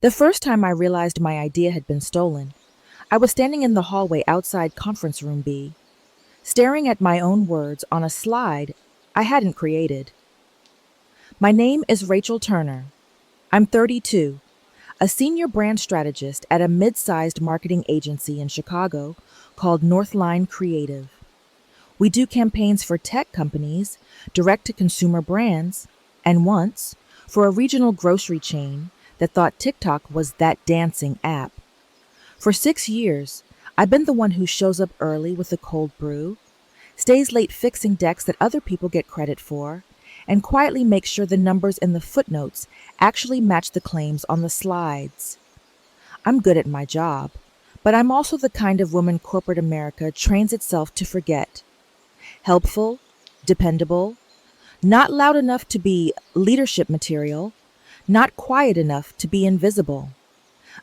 The first time I realized my idea had been stolen, I was standing in the hallway outside Conference Room B, staring at my own words on a slide I hadn't created. My name is Rachel Turner. I'm 32, a senior brand strategist at a mid-sized marketing agency in Chicago called Northline Creative. We do campaigns for tech companies, direct-to-consumer brands, and once, for a regional grocery chain that thought TikTok was that dancing app. For 6 years, I've been the one who shows up early with a cold brew, stays late fixing decks that other people get credit for, and quietly makes sure the numbers in the footnotes actually match the claims on the slides. I'm good at my job, but I'm also the kind of woman corporate America trains itself to forget. Helpful, dependable, not loud enough to be leadership material, not quiet enough to be invisible.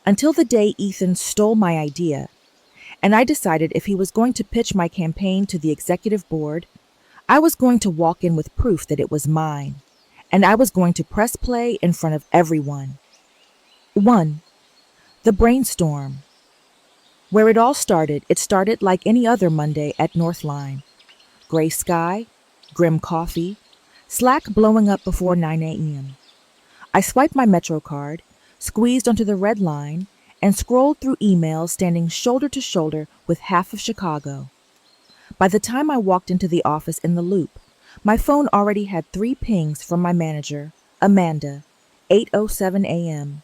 Until the day Ethan stole my idea, and I decided if he was going to pitch my campaign to the executive board, I was going to walk in with proof that it was mine, and I was going to press play in front of everyone. 1. The brainstorm. Where it all started, it started like any other Monday at Northline. Gray sky, grim coffee, Slack blowing up before 9 a.m. I swiped my Metro card, squeezed onto the red line, and scrolled through emails standing shoulder to shoulder with half of Chicago. By the time I walked into the office in the Loop, my phone already had 3 pings from my manager, Amanda, 8:07 a.m.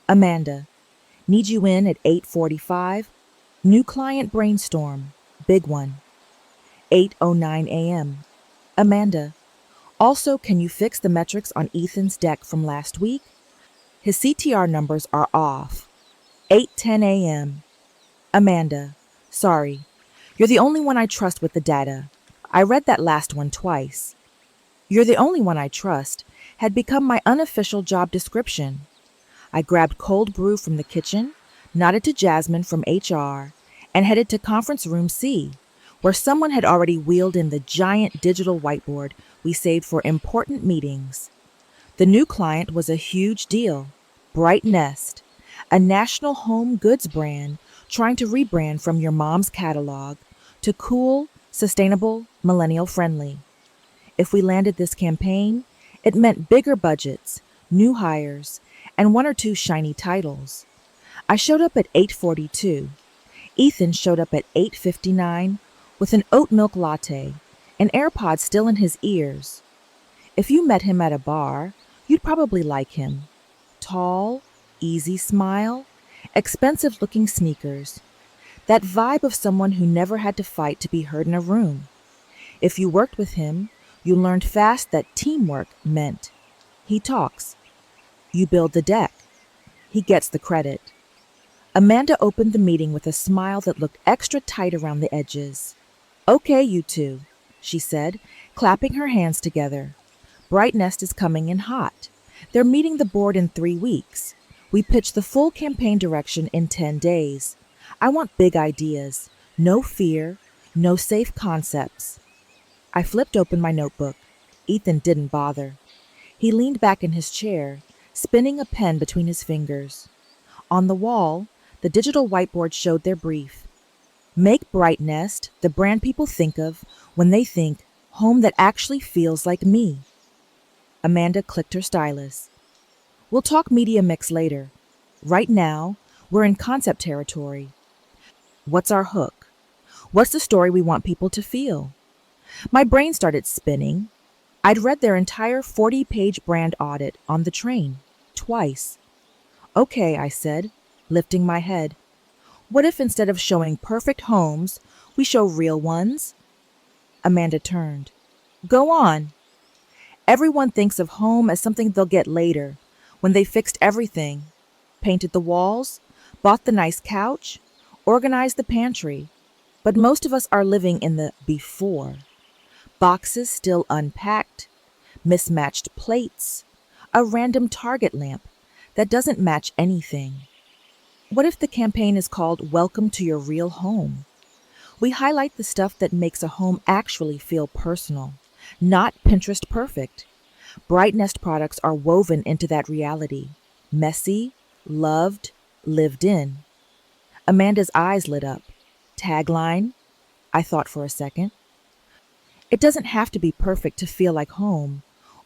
Amanda, need you in at 8:45. New client brainstorm, big one. 8:09 a.m. Amanda, also, can you fix the metrics on Ethan's deck from last week? His CTR numbers are off. 8:10 a.m. Amanda, sorry. You're the only one I trust with the data. I read that last one twice. You're the only one I trust had become my unofficial job description. I grabbed cold brew from the kitchen, nodded to Jasmine from HR, and headed to Conference Room C, where someone had already wheeled in the giant digital whiteboard we saved for important meetings. The new client was a huge deal, Bright Nest, a national home goods brand trying to rebrand from your mom's catalog to cool, sustainable, millennial-friendly. If we landed this campaign, it meant bigger budgets, new hires, and 1 or 2 shiny titles. I showed up at 8:42. Ethan showed up at 8:59 with an oat milk latte, and AirPods still in his ears. If you met him at a bar, you'd probably like him. Tall, easy smile, expensive-looking sneakers. That vibe of someone who never had to fight to be heard in a room. If you worked with him, you learned fast that teamwork meant he talks. You build the deck. He gets the credit. Amanda opened the meeting with a smile that looked extra tight around the edges. Okay, you two, she said, clapping her hands together. Bright Nest is coming in hot. They're meeting the board in 3 weeks. We pitch the full campaign direction in 10 days. I want big ideas, no fear, no safe concepts. I flipped open my notebook. Ethan didn't bother. He leaned back in his chair, spinning a pen between his fingers. On the wall, the digital whiteboard showed their brief. Make Bright Nest the brand people think of when they think home that actually feels like me. Amanda clicked her stylus. We'll talk media mix later. Right now, we're in concept territory. What's our hook? What's the story we want people to feel? My brain started spinning. I'd read their entire 40-page brand audit on the train, twice. Okay, I said, lifting my head. What if instead of showing perfect homes, we show real ones? Amanda turned. Go on. Everyone thinks of home as something they'll get later, when they fixed everything, painted the walls, bought the nice couch, organized the pantry. But most of us are living in the before. Boxes still unpacked, mismatched plates, a random Target lamp that doesn't match anything. What if the campaign is called Welcome to Your Real Home? We highlight the stuff that makes a home actually feel personal, not Pinterest perfect. Bright Nest products are woven into that reality. Messy, Loved, lived in. Amanda's eyes lit up. Tagline? I thought for a second. It doesn't have to be perfect to feel like home,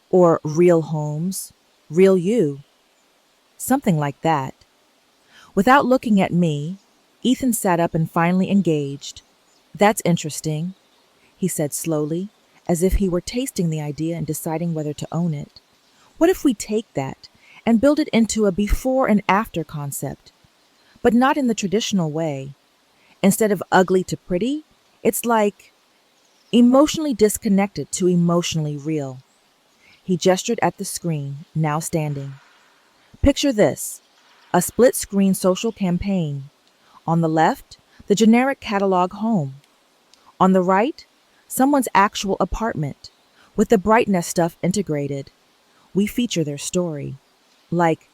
or real homes, real you, something like that. Without looking at me, Ethan sat up and finally engaged. That's interesting, he said slowly, as if he were tasting the idea and deciding whether to own it. What if we take that and build it into a before and after concept, but not in the traditional way? Instead of ugly to pretty, it's like emotionally disconnected to emotionally real. He gestured at the screen, now standing. Picture this: a split screen social campaign. On the left, the generic catalog home. On the right, someone's actual apartment, with the brightness stuff integrated. We feature their story. Like,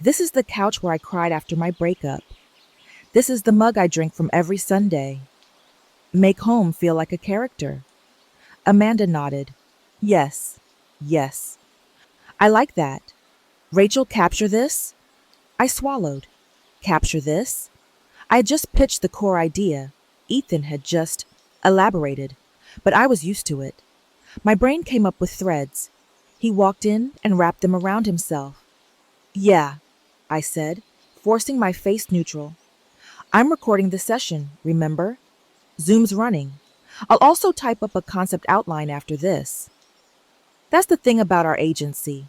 this is the couch where I cried after my breakup. This is the mug I drink from every Sunday. Make home feel like a character. Amanda nodded. Yes, yes. I like that. Rachel, capture this? I swallowed. Capture this? I had just pitched the core idea. Ethan had just elaborated, but I was used to it. My brain came up with threads. He walked in and wrapped them around himself. Yeah, I said, forcing my face neutral. I'm recording the session, remember? Zoom's running. I'll also type up a concept outline after this. That's the thing about our agency.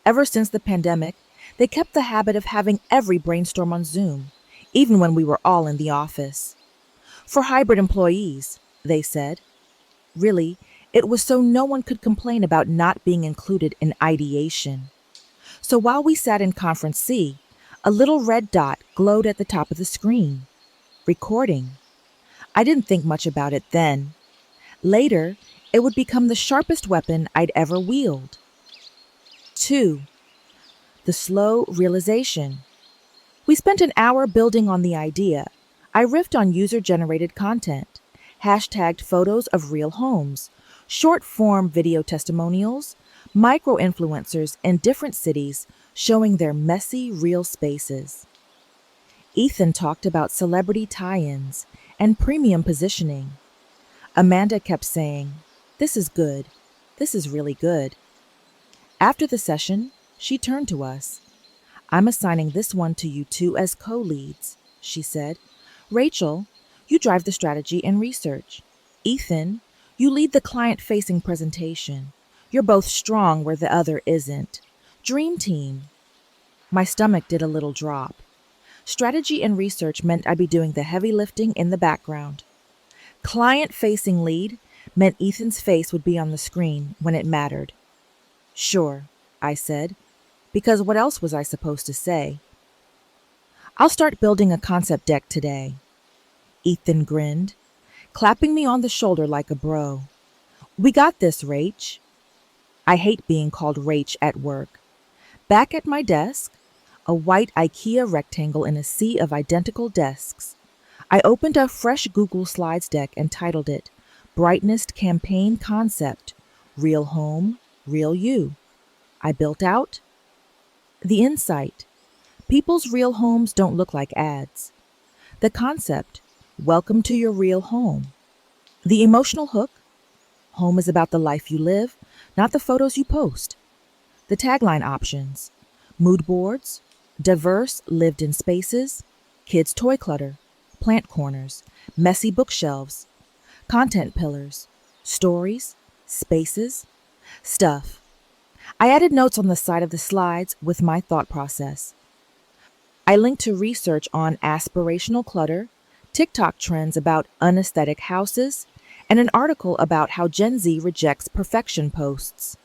Ever since the pandemic, they kept the habit of having every brainstorm on Zoom, even when we were all in the office. For hybrid employees, they said. Really, it was so no one could complain about not being included in ideation. So while we sat in Conference C, a little red dot glowed at the top of the screen. Recording. I didn't think much about it then. Later, it would become the sharpest weapon I'd ever wield. 2. The slow realization. We spent an hour building on the idea. I riffed on user-generated content, hashtagged photos of real homes, short-form video testimonials, micro-influencers in different cities showing their messy, real spaces. Ethan talked about celebrity tie-ins and premium positioning. Amanda kept saying, "This is good. This is really good." After the session, she turned to us. "I'm assigning this one to you two as co-leads," she said. "Rachel, you drive the strategy and research. Ethan, you lead the client-facing presentation. You're both strong where the other isn't. Dream team." My stomach did a little drop. Strategy and research meant I'd be doing the heavy lifting in the background. Client-facing lead meant Ethan's face would be on the screen when it mattered. "Sure," I said, because what else was I supposed to say? "I'll start building a concept deck today." Ethan grinned, clapping me on the shoulder like a bro. "We got this, Rach." I hate being called Rach at work. Back at my desk, a white IKEA rectangle in a sea of identical desks, I opened a fresh Google Slides deck and titled it Brightness Campaign Concept, Real Home, Real You. I built out the insight. People's real homes don't look like ads. The concept, welcome to your real home. The emotional hook, home is about the life you live, not the photos you post. The tagline options, mood boards, diverse lived-in spaces, kids' toy clutter, plant corners, messy bookshelves, content pillars, stories, spaces, stuff. I added notes on the side of the slides with my thought process. I linked to research on aspirational clutter, TikTok trends about unaesthetic houses, and an article about how Gen Z rejects perfection posts.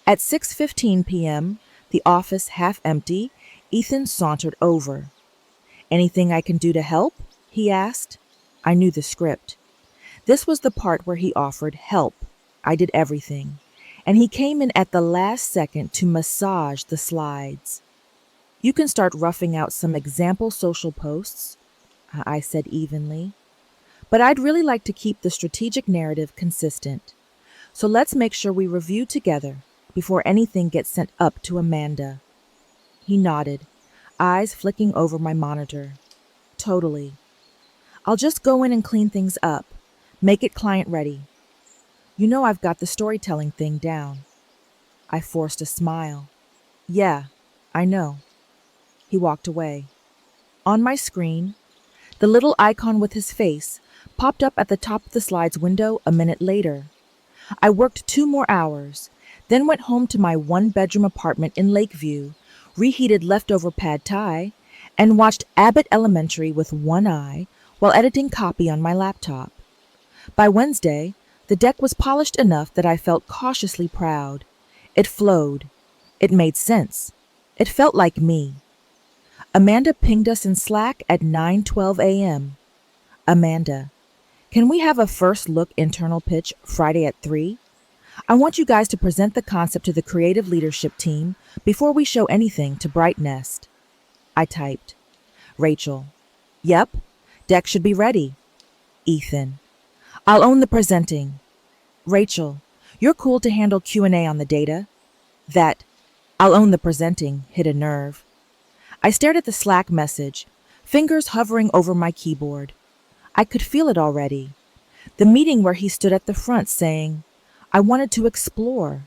At 6:15 p.m., the office half empty, Ethan sauntered over. "Anything I can do to help?" he asked. I knew the script. This was the part where he offered help. I did everything. And he came in at the last second to massage the slides. "You can start roughing out some example social posts," I said evenly. "But I'd really like to keep the strategic narrative consistent. So let's make sure we review together before anything gets sent up to Amanda." He nodded. eyes flicking over my monitor. Totally. I'll just go in and clean things up. Make it client ready. You know I've got the storytelling thing down. I forced a smile. Yeah, I know. He walked away. On my screen, the little icon with his face popped up at the top of the slides window a minute later. I worked 2 more hours, then went home to my 1-bedroom apartment in Lakeview, reheated leftover pad thai, and watched Abbott Elementary with one eye while editing copy on my laptop. By Wednesday, the deck was polished enough that I felt cautiously proud. It flowed. It made sense. It felt like me. Amanda pinged us in Slack at 9:12 a.m. Amanda, can we have a first look internal pitch Friday at 3? I want you guys to present the concept to the creative leadership team before we show anything to Bright Nest. I typed. Rachel, yep, deck should be ready. Ethan, I'll own the presenting. Rachel, you're cool to handle Q&A on the data. That, I'll own the presenting, hit a nerve. I stared at the Slack message, fingers hovering over my keyboard. I could feel it already. The meeting where he stood at the front saying, I wanted to explore.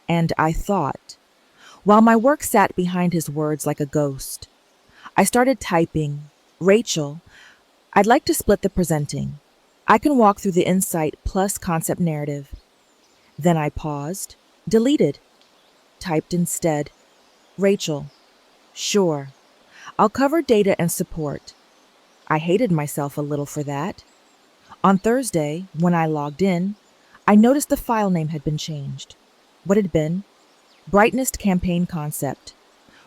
And I thought, while my work sat behind his words like a ghost. I started typing, Rachel, I'd like to split the presenting. I can walk through the insight plus concept narrative. Then I paused, deleted, typed instead, Rachel, sure, I'll cover data and support. I hated myself a little for that. On Thursday, when I logged in, I noticed the file name had been changed. What had been? Brightnest Campaign Concept.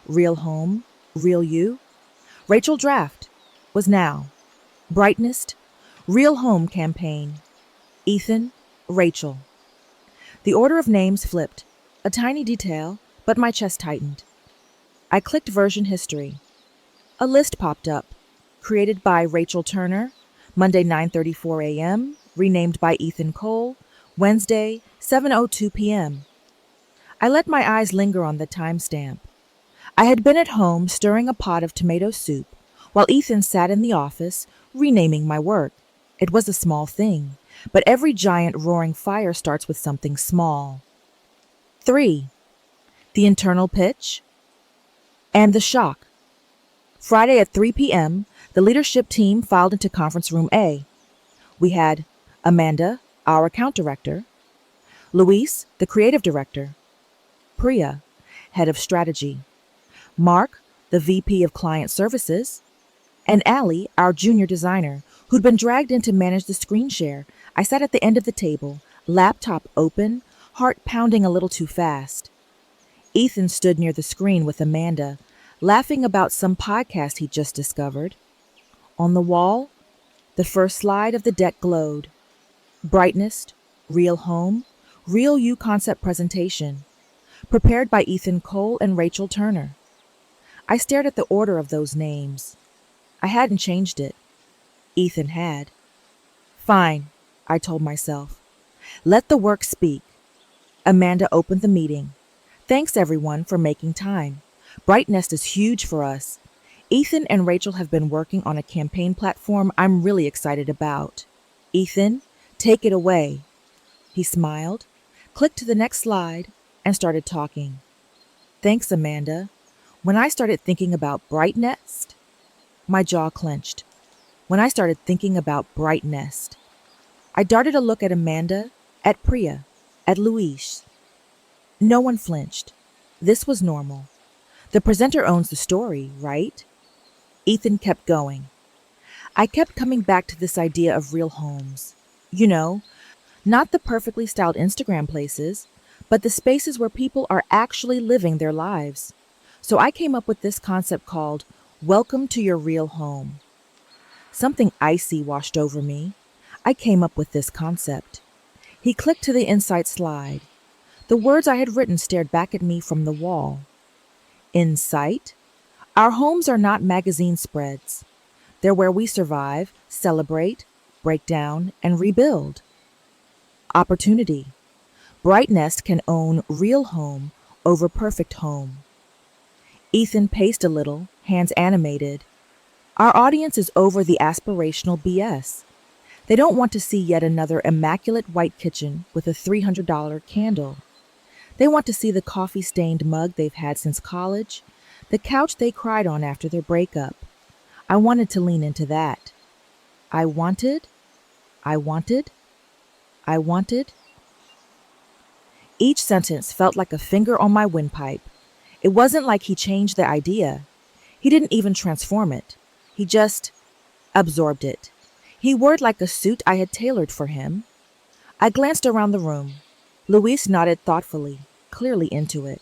Real Home, Real You. Rachel Draft was now. Brightnest, Real Home Campaign. Ethan, Rachel. The order of names flipped. A tiny detail, but my chest tightened. I clicked version history. A list popped up. Created by Rachel Turner, Monday 9:34 a.m., renamed by Ethan Cole, Wednesday 7:02 p.m. I let my eyes linger on the timestamp. I had been at home stirring a pot of tomato soup while Ethan sat in the office renaming my work. It was a small thing, but every giant roaring fire starts with something small. 3. The internal pitch and the shock. Friday at 3 p.m., the leadership team filed into conference room A. We had Amanda, our account director, Luis, the creative director, Priya, head of strategy, Mark, the VP of client services, and Allie, our junior designer, who'd been dragged in to manage the screen share. I sat at the end of the table, laptop open, heart pounding a little too fast. Ethan stood near the screen with Amanda, laughing about some podcast he'd just discovered. On the wall, the first slide of the deck glowed. Brightnest, Real Home, Real You concept presentation. Prepared by Ethan Cole and Rachel Turner. I stared at the order of those names. I hadn't changed it. Ethan had. Fine, I told myself. Let the work speak. Amanda opened the meeting. Thanks everyone for making time. Bright Nest is huge for us. Ethan and Rachel have been working on a campaign platform I'm really excited about. Ethan, take it away. He smiled, clicked to the next slide, and started talking. Thanks, Amanda. When I started thinking about Bright Nest, my jaw clenched. When I started thinking about Bright Nest, I darted a look at Amanda, at Priya, at Luis. No one flinched. This was normal. The presenter owns the story, right? Ethan kept going. I kept coming back to this idea of real homes. You know, not the perfectly styled Instagram places, but the spaces where people are actually living their lives. So I came up with this concept called Welcome to Your Real Home. Something icy washed over me. I came up with this concept. He clicked to the insight slide. The words I had written stared back at me from the wall. Insight? Our homes are not magazine spreads. They're where we survive, celebrate, break down, and rebuild. Opportunity. Bright Nest can own real home over perfect home. Ethan paced a little, hands animated. Our audience is over the aspirational BS. They don't want to see yet another immaculate white kitchen with a $300 candle. They want to see the coffee-stained mug they've had since college, the couch they cried on after their breakup. I wanted to lean into that. I wanted, I wanted, I wanted. Each sentence felt like a finger on my windpipe. It wasn't like he changed the idea. He didn't even transform it. He just absorbed it. He wore it like a suit I had tailored for him. I glanced around the room. Luis nodded thoughtfully, clearly into it.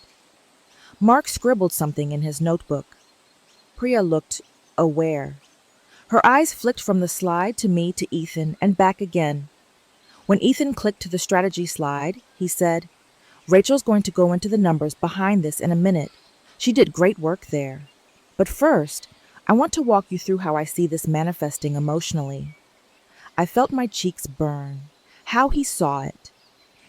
Mark scribbled something in his notebook. Priya looked aware. Her eyes flicked from the slide to me to Ethan and back again. When Ethan clicked to the strategy slide, he said, "Rachel's going to go into the numbers behind this in a minute. She did great work there. But first, I want to walk you through how I see this manifesting emotionally." I felt my cheeks burn. How he saw it.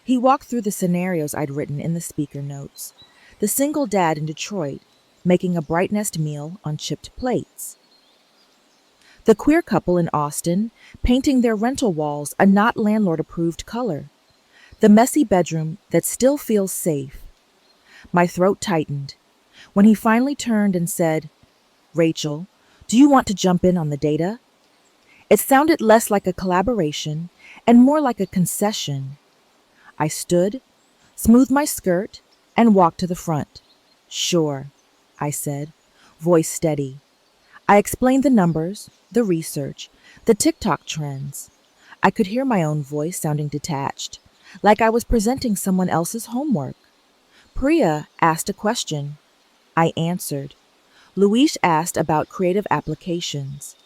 He walked through the scenarios I'd written in the speaker notes. The single dad in Detroit, making a bright nest meal on chipped plates. The queer couple in Austin, painting their rental walls a not landlord-approved color. The messy bedroom that still feels safe. My throat tightened. When he finally turned and said, "Rachel, do you want to jump in on the data?" It sounded less like a collaboration and more like a concession. I stood, smoothed my skirt, and walked to the front. "Sure," I said, voice steady. I explained the numbers, the research, the TikTok trends. I could hear my own voice sounding detached, like I was presenting someone else's homework. Priya asked a question. I answered. Luis asked about creative applications.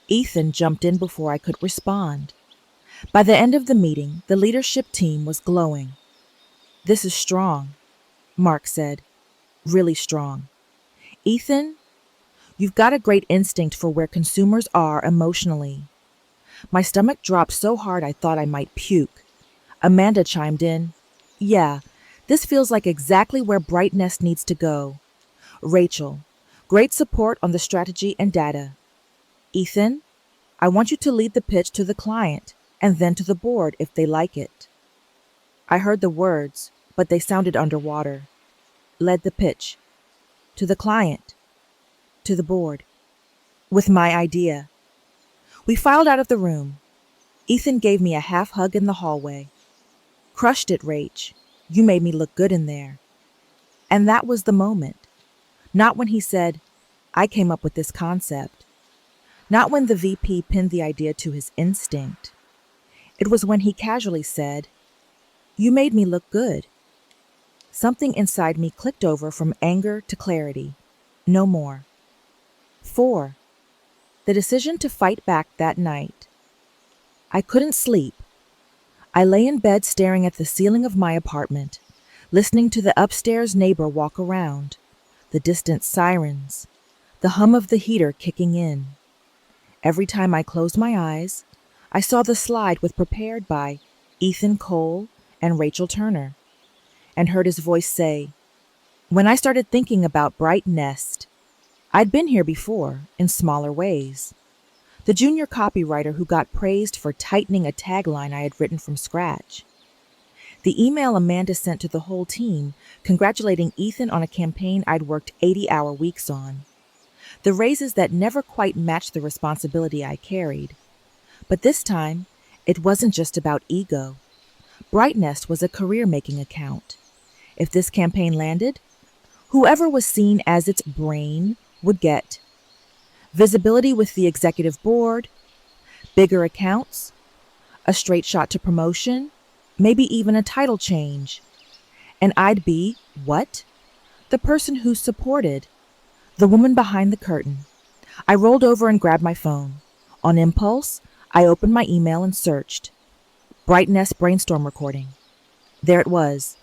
Ethan jumped in before I could respond. By the end of the meeting, the leadership team was glowing. "This is strong," Mark said. "Really strong. Ethan, you've got a great instinct for where consumers are emotionally." My stomach dropped so hard I thought I might puke. Amanda chimed in. "Yeah, this feels like exactly where Bright Nest needs to go. Rachel, great support on the strategy and data. Ethan, I want you to lead the pitch to the client and then to the board if they like it." I heard the words, but they sounded underwater. Led the pitch. To the client. To the board. With my idea. We filed out of the room. Ethan gave me a half hug in the hallway. "Crushed it, Rach. You made me look good in there." And that was the moment. Not when he said, "I came up with this concept." Not when the VP pinned the idea to his instinct. It was when he casually said, "You made me look good." Something inside me clicked over from anger to clarity. No more. 4. The decision to fight back that night. I couldn't sleep. I lay in bed staring at the ceiling of my apartment, listening to the upstairs neighbor walk around, the distant sirens, the hum of the heater kicking in. Every time I closed my eyes, I saw the slide with prepared by Ethan Cole and Rachel Turner, and heard his voice say, "When I started thinking about Bright Nest, I'd been here before in smaller ways. The junior copywriter who got praised for tightening a tagline I had written from scratch. The email Amanda sent to the whole team congratulating Ethan on a campaign I'd worked 80-hour weeks on. The raises that never quite matched the responsibility I carried. But this time, it wasn't just about ego. Bright Nest was a career-making account. If this campaign landed, whoever was seen as its brain would get visibility with the executive board, bigger accounts, a straight shot to promotion, maybe even a title change. And I'd be, what? The person who supported, the woman behind the curtain. I rolled over and grabbed my phone. On impulse, I opened my email and searched. Bright Nest brainstorm recording. There it was.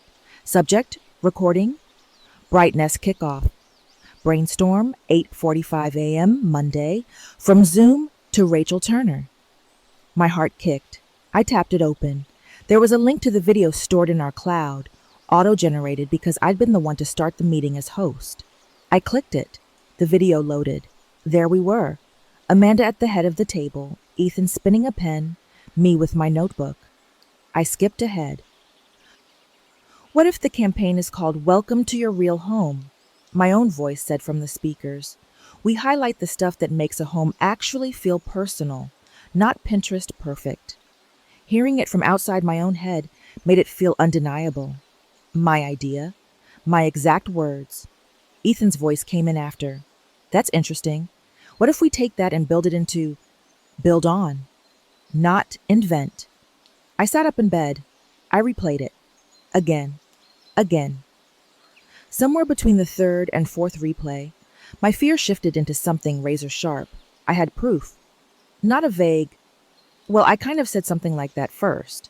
Subject, recording, Bright Nest kickoff. Brainstorm, 8:45 a.m. Monday, from Zoom to Rachel Turner. My heart kicked. I tapped it open. There was a link to the video stored in our cloud, auto-generated because I'd been the one to start the meeting as host. I clicked it. The video loaded. There we were. Amanda at the head of the table, Ethan spinning a pen, me with my notebook. I skipped ahead. What if the campaign is called Welcome to Your Real Home? My own voice said from the speakers. We highlight the stuff that makes a home actually feel personal, not Pinterest perfect. Hearing it from outside my own head made it feel undeniable. My idea, my exact words. Ethan's voice came in after. That's interesting. What if we take that and build it into build on, not invent? I sat up in bed. I replayed it. Again. Again. Somewhere between the third and fourth replay, my fear shifted into something razor sharp. I had proof. Not a vague, well, I kind of said something like that first.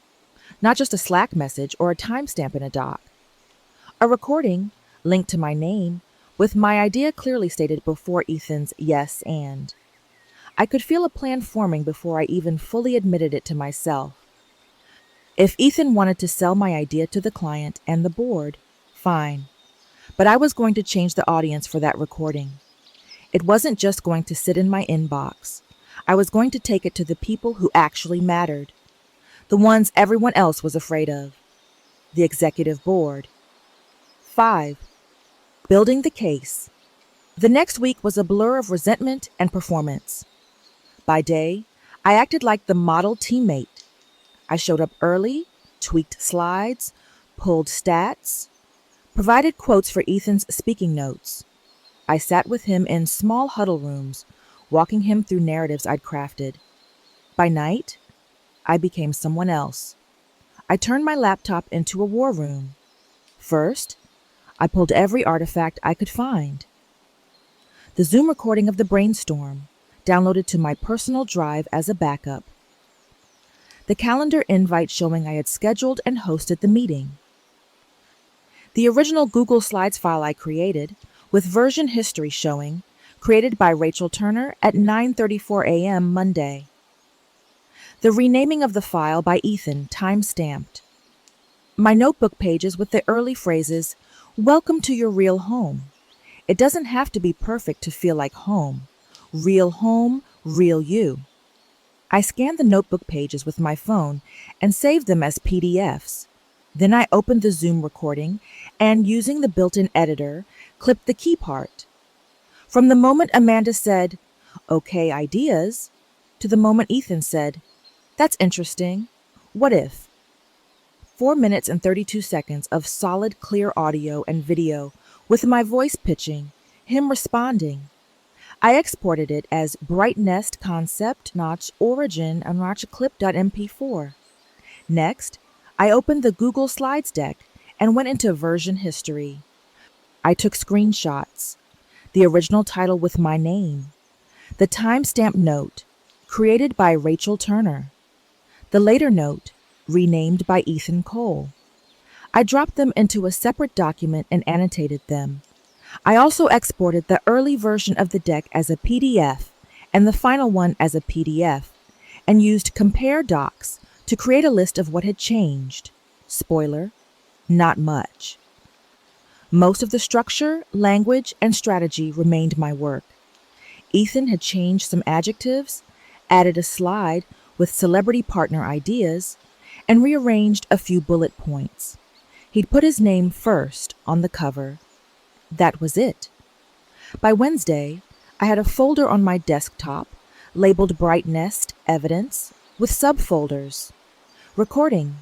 Not just a Slack message or a timestamp in a doc. A recording, linked to my name, with my idea clearly stated before Ethan's yes and. I could feel a plan forming before I even fully admitted it to myself. If Ethan wanted to sell my idea to the client and the board, fine. But I was going to change the audience for that recording. It wasn't just going to sit in my inbox. I was going to take it to the people who actually mattered. The ones everyone else was afraid of. The executive board. 5. Building the case. The next week was a blur of resentment and performance. By day, I acted like the model teammate. I showed up early, tweaked slides, pulled stats, provided quotes for Ethan's speaking notes. I sat with him in small huddle rooms, walking him through narratives I'd crafted. By night, I became someone else. I turned my laptop into a war room. First, I pulled every artifact I could find. The Zoom recording of the brainstorm, downloaded to my personal drive as a backup. The calendar invite showing I had scheduled and hosted the meeting. The original Google Slides file I created, with version history showing, created by Rachel Turner at 9:34 a.m. Monday. The renaming of the file by Ethan, time-stamped. My notebook pages with the early phrases, "Welcome to your real home." It doesn't have to be perfect to feel like home. Real home, real you. I scanned the notebook pages with my phone and saved them as PDFs. Then I opened the Zoom recording and, using the built-in editor, clipped the key part. From the moment Amanda said, "Okay, ideas," to the moment Ethan said, "That's interesting. What if?" 4 minutes and 32 seconds of solid, clear audio and video with my voice pitching, him responding. I exported it as Bright Nest Concept Notch Origin and Notch Clip.mp4. Next, I opened the Google Slides deck and went into version history. I took screenshots, the original title with my name, the timestamp note, created by Rachel Turner, the later note, renamed by Ethan Cole. I dropped them into a separate document and annotated them. I also exported the early version of the deck as a PDF and the final one as a PDF, and used Compare Docs to create a list of what had changed. Spoiler, not much. Most of the structure, language, and strategy remained my work. Ethan had changed some adjectives, added a slide with celebrity partner ideas, and rearranged a few bullet points. He'd put his name first on the cover. That was it. By Wednesday, I had a folder on my desktop labeled Bright Nest Evidence with subfolders: recording,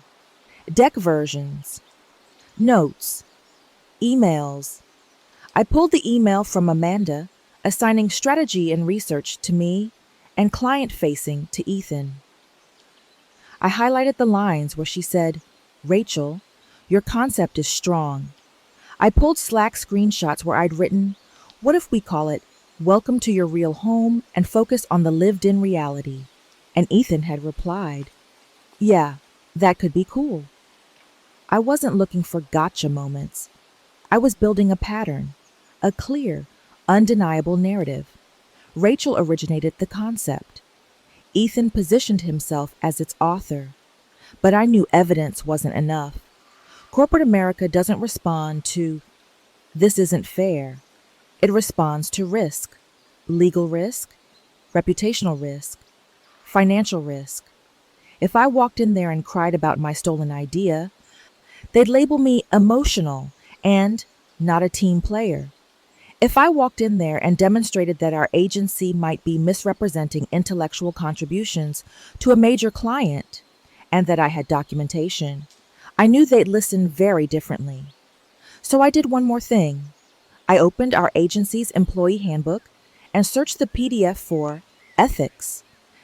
deck versions, notes, emails. I pulled the email from Amanda, assigning strategy and research to me and client-facing to Ethan. I highlighted the lines where she said, "Rachel, your concept is strong." I pulled Slack screenshots where I'd written, "What if we call it Welcome to Your Real Home and focus on the lived-in reality?" And Ethan had replied, "Yeah, that could be cool." I wasn't looking for gotcha moments. I was building a pattern, a clear, undeniable narrative. Rachel originated the concept. Ethan positioned himself as its author. But I knew evidence wasn't enough. Corporate America doesn't respond to, "This isn't fair." It responds to risk, legal risk, reputational risk, financial risk. If I walked in there and cried about my stolen idea, they'd label me emotional and not a team player. If I walked in there and demonstrated that our agency might be misrepresenting intellectual contributions to a major client and that I had documentation, I knew they'd listen very differently. So I did one more thing. I opened our agency's employee handbook and searched the PDF for ethics,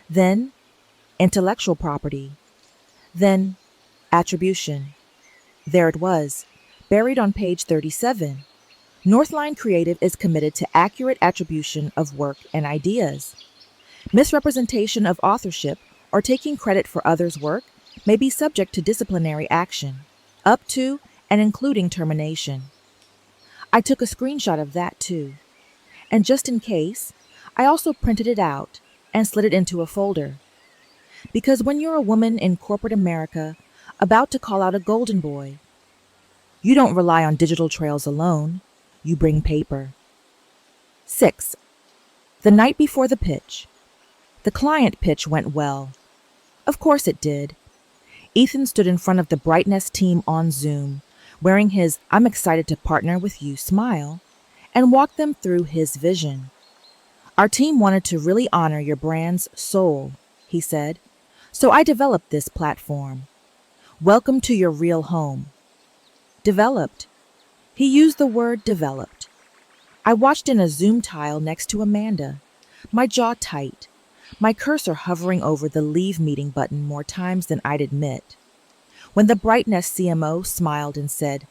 then intellectual property, then attribution. There it was, buried on page 37. Northline Creative is committed to accurate attribution of work and ideas. Misrepresentation of authorship or taking credit for others' work may be subject to disciplinary action, up to and including termination. I took a screenshot of that too. And just in case, I also printed it out and slid it into a folder. Because when you're a woman in corporate America about to call out a golden boy, you don't rely on digital trails alone, you bring paper. 6. The night before the pitch. The client pitch went well. Of course it did. Ethan stood in front of the Brightness team on Zoom, wearing his "I'm excited to partner with you" smile, and walked them through his vision. Our team wanted to really honor your brand's soul, he said, so I developed this platform. Welcome to your real home. Developed. He used the word developed. I watched in a Zoom tile next to Amanda, my jaw tight, my cursor hovering over the leave meeting button more times than I'd admit. When the Brightness CMO smiled and said,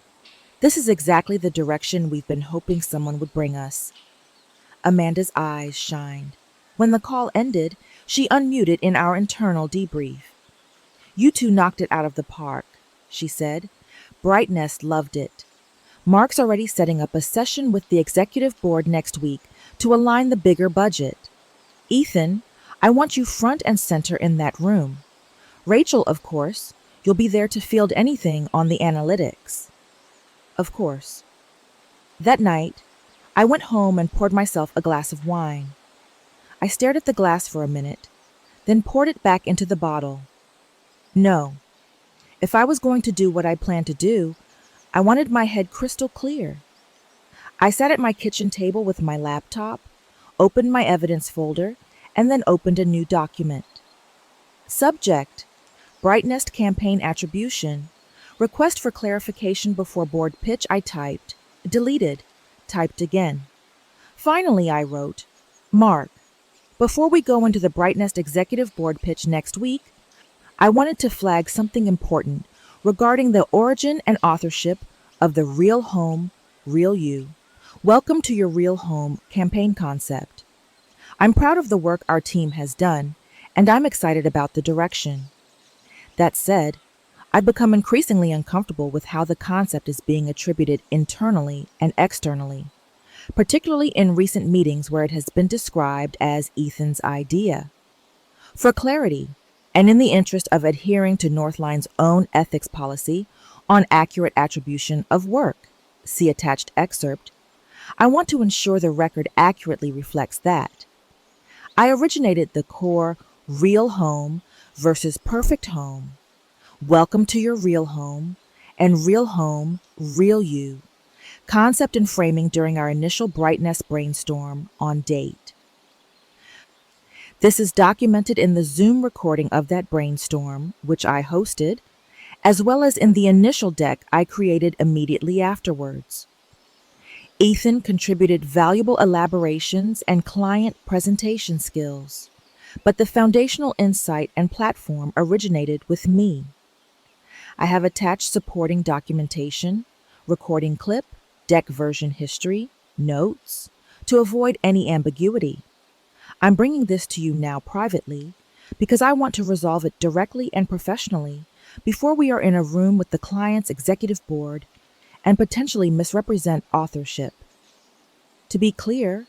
"This is exactly the direction we've been hoping someone would bring us." Amanda's eyes shined. When the call ended, she unmuted in our internal debrief. "You two knocked it out of the park," she said. "Brightness loved it. Mark's already setting up a session with the executive board next week to align the bigger budget. Ethan, I want you front and center in that room. Rachel, of course, you'll be there to field anything on the analytics." Of course. That night, I went home and poured myself a glass of wine. I stared at the glass for a minute, then poured it back into the bottle. No. If I was going to do what I planned to do, I wanted my head crystal clear. I sat at my kitchen table with my laptop, opened my evidence folder, and then opened a new document. Subject: Brightness Campaign Attribution. Request for clarification before board pitch. I typed, deleted, typed again. Finally, I wrote, "Mark, before we go into the Brightness executive board pitch next week, I wanted to flag something important regarding the origin and authorship of the Real Home, Real You. Welcome to your Real Home campaign concept. I'm proud of the work our team has done, and I'm excited about the direction. That said, I've become increasingly uncomfortable with how the concept is being attributed internally and externally, particularly in recent meetings where it has been described as Ethan's idea. For clarity, and in the interest of adhering to Northline's own ethics policy on accurate attribution of work, see attached excerpt, I want to ensure the record accurately reflects that. I originated the core real home versus perfect home, welcome to your real home, and real home, real you, concept and framing during our initial Brightness brainstorm on date. This is documented in the Zoom recording of that brainstorm, which I hosted, as well as in the initial deck I created immediately afterwards. Ethan contributed valuable elaborations and client presentation skills, but the foundational insight and platform originated with me. I have attached supporting documentation, recording clip, deck version history, notes, to avoid any ambiguity. I'm bringing this to you now privately because I want to resolve it directly and professionally before we are in a room with the client's executive board and potentially misrepresent authorship. To be clear,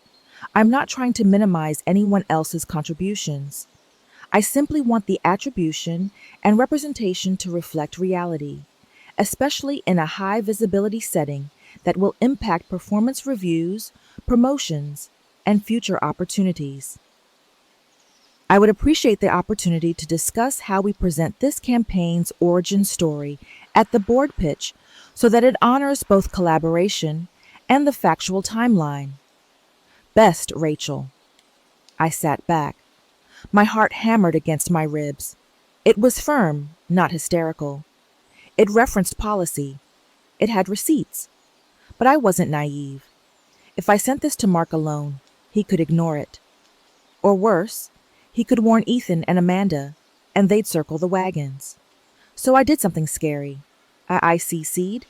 I'm not trying to minimize anyone else's contributions. I simply want the attribution and representation to reflect reality, especially in a high visibility setting that will impact performance reviews, promotions, and future opportunities. I would appreciate the opportunity to discuss how we present this campaign's origin story at the board pitch so that it honors both collaboration and the factual timeline. Best, Rachel. I sat back. My heart hammered against my ribs. It was firm, not hysterical. It referenced policy. It had receipts. But I wasn't naive. If I sent this to Mark alone, he could ignore it. Or worse, he could warn Ethan and Amanda, and they'd circle the wagons. So I did something scary. I ICC'd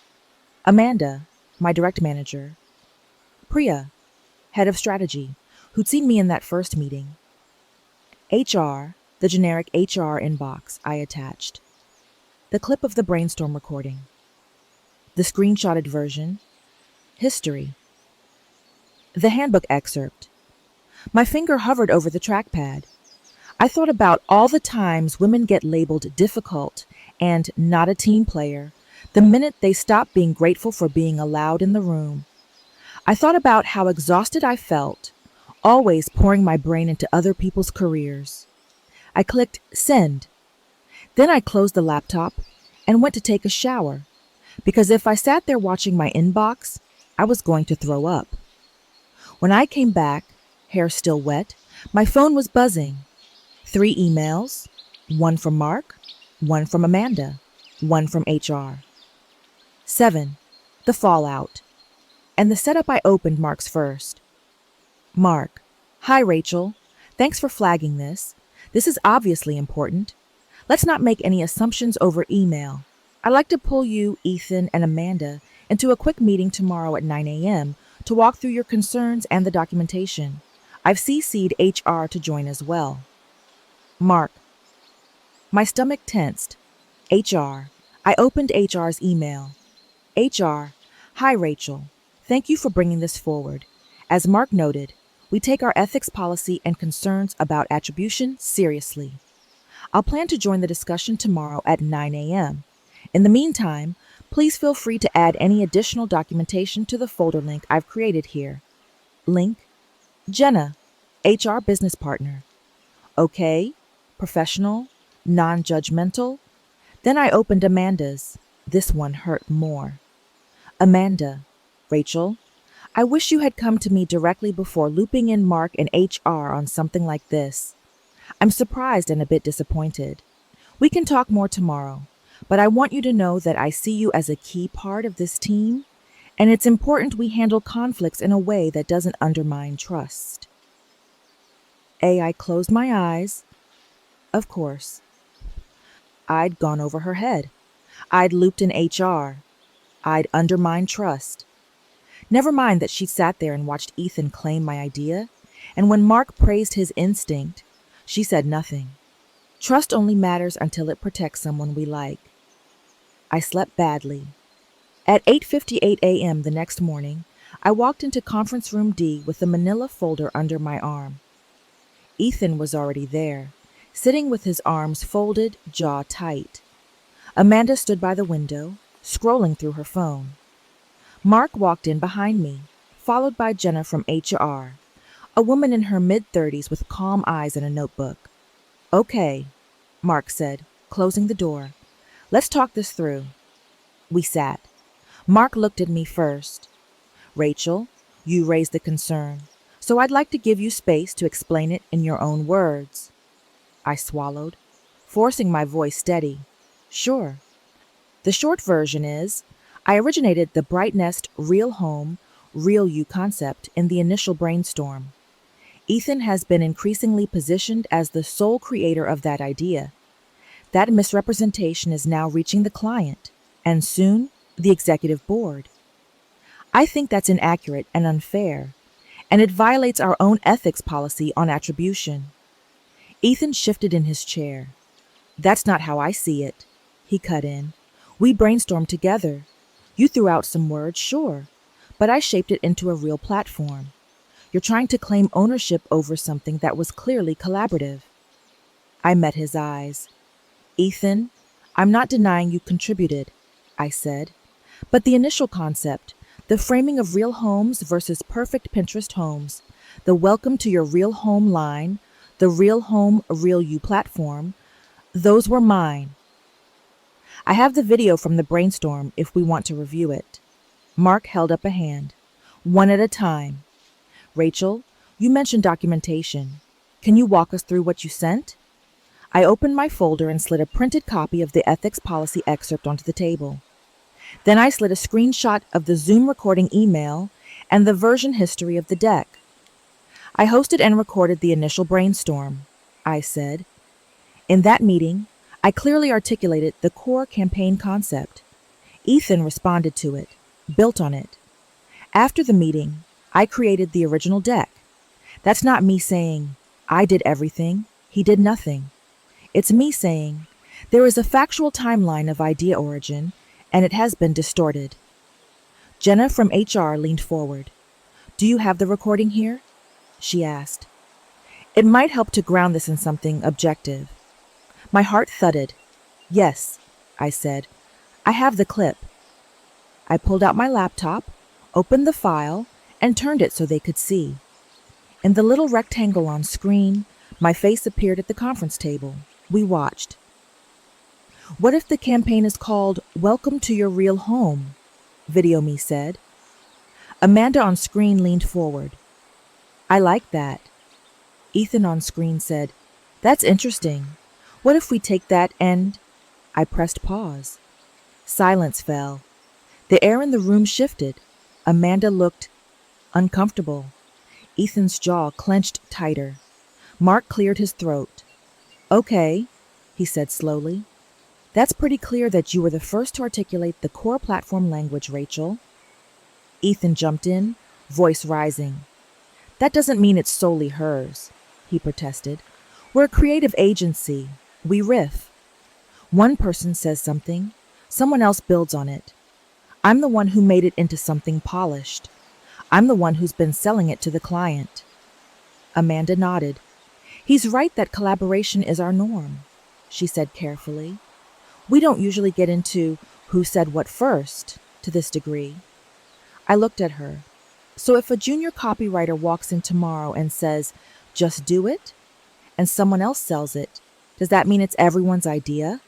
Amanda, my direct manager, Priya, head of strategy, who'd seen me in that first meeting, HR, the generic HR inbox I attached, the clip of the brainstorm recording, the screenshotted version, history, the handbook excerpt. My finger hovered over the trackpad. I thought about all the times women get labeled difficult and not a team player the minute they stop being grateful for being allowed in the room. I thought about how exhausted I felt, always pouring my brain into other people's careers. I clicked send. Then I closed the laptop and went to take a shower, because if I sat there watching my inbox, I was going to throw up. When I came back, hair still wet, my phone was buzzing. 3 emails, 1 from Mark, 1 from Amanda, 1 from HR. 7. The fallout. And the setup I opened Mark's first. Mark. Hi, Rachel. Thanks for flagging this. This is obviously important. Let's not make any assumptions over email. I'd like to pull you, Ethan, and Amanda into a quick meeting tomorrow at 9 a.m. to walk through your concerns and the documentation. I've CC'd HR to join as well. Mark. My stomach tensed. HR. I opened HR's email. HR. Hi, Rachel. Thank you for bringing this forward. As Mark noted, we take our ethics policy and concerns about attribution seriously. I'll plan to join the discussion tomorrow at 9 a.m. In the meantime, please feel free to add any additional documentation to the folder link I've created here. Link. Jenna, HR business partner. Okay, professional, non-judgmental. Then I opened Amanda's. This one hurt more. Amanda, Rachel, I wish you had come to me directly before looping in Mark and HR on something like this. I'm surprised and a bit disappointed. We can talk more tomorrow, but I want you to know that I see you as a key part of this team, and it's important we handle conflicts in a way that doesn't undermine trust. I closed my eyes. Of course. I'd gone over her head. I'd looped in HR. I'd undermined trust. Never mind that she sat there and watched Ethan claim my idea, and when Mark praised his instinct, she said nothing. Trust only matters until it protects someone we like. I slept badly. At 8:58 a.m. the next morning, I walked into conference room D with a manila folder under my arm. Ethan was already there, sitting with his arms folded, jaw tight. Amanda stood by the window, scrolling through her phone. Mark walked in behind me, followed by Jenna from HR, a woman in her mid-30s with calm eyes and a notebook. Okay, Mark said, closing the door. Let's talk this through. We sat. Mark looked at me first. Rachel, you raised the concern, so I'd like to give you space to explain it in your own words. I swallowed, forcing my voice steady. Sure. The short version is, I originated the Bright Nest Real Home, Real You concept in the initial brainstorm. Ethan has been increasingly positioned as the sole creator of that idea. That misrepresentation is now reaching the client, and soon, the executive board. I think that's inaccurate and unfair, and it violates our own ethics policy on attribution. Ethan shifted in his chair. That's not how I see it, he cut in. We brainstormed together. You threw out some words, sure, but I shaped it into a real platform. You're trying to claim ownership over something that was clearly collaborative. I met his eyes. Ethan, I'm not denying you contributed, I said, but the initial concept, The framing of real homes versus perfect Pinterest homes, the welcome to your real home line, the real home, real you platform, those were mine. I have the video from the brainstorm if we want to review it. Mark held up a hand. One at a time. Rachel, you mentioned documentation. Can you walk us through what you sent? I opened my folder and slid a printed copy of the ethics policy excerpt onto the table. Then I slid a screenshot of the Zoom recording email and the version history of the deck. I hosted and recorded the initial brainstorm, I said. In that meeting, I clearly articulated the core campaign concept. Ethan responded to it, built on it. After the meeting, I created the original deck. That's not me saying, I did everything, he did nothing. It's me saying, there is a factual timeline of idea origin, and it has been distorted. Jenna from HR leaned forward. Do you have the recording here? She asked. It might help to ground this in something objective. My heart thudded. Yes, I said. I have the clip. I pulled out my laptop, opened the file, and turned it so they could see. In the little rectangle on screen, my face appeared at the conference table. We watched. What if the campaign is called Welcome to Your Real Home? Video Me said. Amanda on screen leaned forward. I like that. Ethan on screen said, That's interesting. What if we take that and... I pressed pause. Silence fell. The air in the room shifted. Amanda looked uncomfortable. Ethan's jaw clenched tighter. Mark cleared his throat. Okay, he said slowly. That's pretty clear that you were the first to articulate the core platform language, Rachel. Ethan jumped in, voice rising. That doesn't mean it's solely hers, he protested. We're a creative agency. We riff. One person says something, someone else builds on it. I'm the one who made it into something polished. I'm the one who's been selling it to the client. Amanda nodded. He's right that collaboration is our norm, she said carefully. We don't usually get into who said what first to this degree. I looked at her. So if a junior copywriter walks in tomorrow and says, just do it, and someone else sells it, does that mean it's everyone's idea?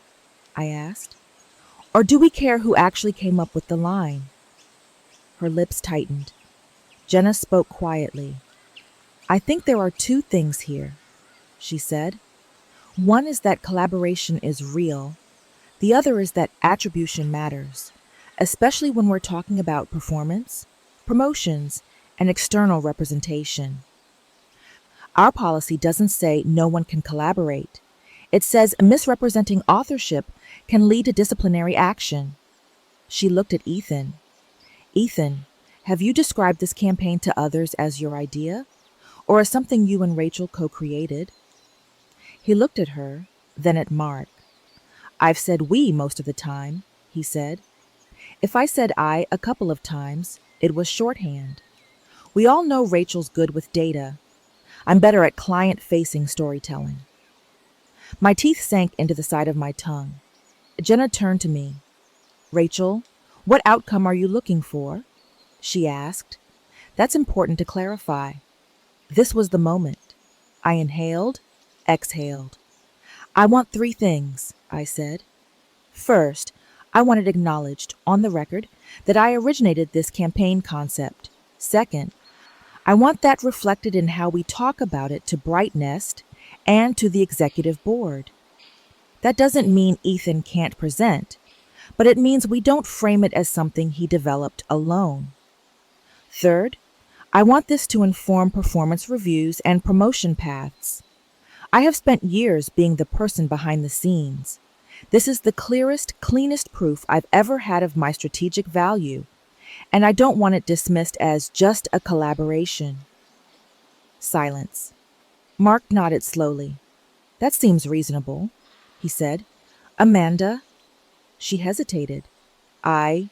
I asked. Or do we care who actually came up with the line? Her lips tightened. Jenna spoke quietly. I think there are two things here, she said. One is that collaboration is real. The other is that attribution matters, especially when we're talking about performance, promotions, and external representation. Our policy doesn't say no one can collaborate. It says misrepresenting authorship can lead to disciplinary action. She looked at Ethan. Ethan, have you described this campaign to others as your idea, or as something you and Rachel co-created? He looked at her, then at Mark. I've said we most of the time, he said. If I said I a couple of times, it was shorthand. We all know Rachel's good with data. I'm better at client-facing storytelling. My teeth sank into the side of my tongue. Jenna turned to me. Rachel, what outcome are you looking for? She asked. That's important to clarify. This was the moment. I inhaled, exhaled. I want three things, I said. First, I want it acknowledged, on the record, that I originated this campaign concept. Second, I want that reflected in how we talk about it to Bright Nest and to the executive board. That doesn't mean Ethan can't present, but it means we don't frame it as something he developed alone. Third, I want this to inform performance reviews and promotion paths. I have spent years being the person behind the scenes. This is the clearest, cleanest proof I've ever had of my strategic value, and I don't want it dismissed as just a collaboration. Silence. Mark nodded slowly. That seems reasonable, he said. Amanda? She hesitated. I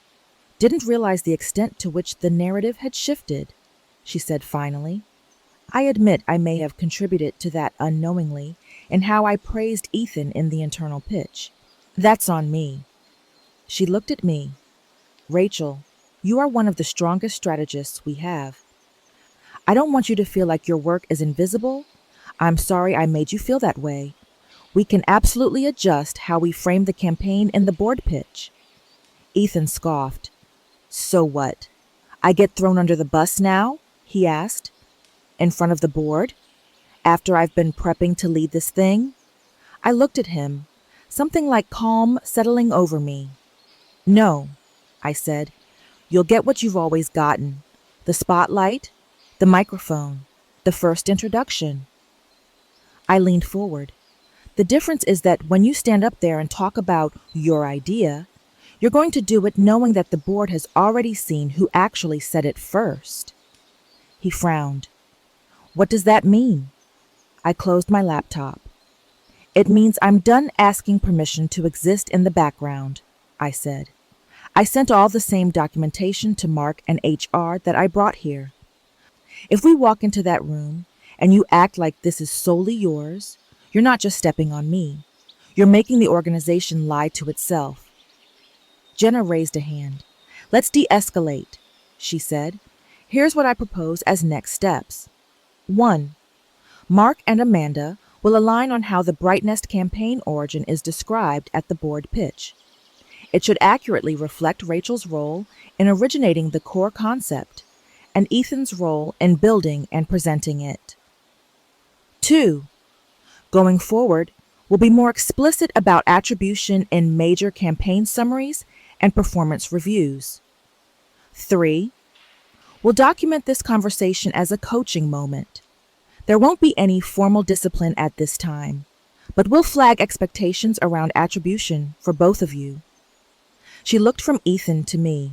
didn't realize the extent to which the narrative had shifted, she said finally. I admit I may have contributed to that unknowingly in how I praised Ethan in the internal pitch. That's on me. She looked at me. Rachel, You are one of the strongest strategists we have. I don't want you to feel like your work is invisible. I'm sorry I made you feel that way. We can absolutely adjust how we frame the campaign in the board pitch. Ethan scoffed. So what? I get thrown under the bus now? He asked. In front of the board? After I've been prepping to lead this thing? I looked at him, something like calm settling over me. No, I said. You'll get what you've always gotten. The spotlight, the microphone, the first introduction. I leaned forward. The difference is that when you stand up there and talk about your idea, you're going to do it knowing that the board has already seen who actually said it first. He frowned. What does that mean? I closed my laptop. It means I'm done asking permission to exist in the background, I said. I sent all the same documentation to Mark and HR that I brought here. If we walk into that room and you act like this is solely yours, you're not just stepping on me. You're making the organization lie to itself. Jenna raised a hand. Let's de-escalate, she said. Here's what I propose as next steps. 1. Mark and Amanda will align on how the Bright Nest campaign origin is described at the board pitch. It should accurately reflect Rachel's role in originating the core concept and Ethan's role in building and presenting it. 2. Going forward, we'll be more explicit about attribution in major campaign summaries and performance reviews. 3. We'll document this conversation as a coaching moment. There won't be any formal discipline at this time, but we'll flag expectations around attribution for both of you. She looked from Ethan to me.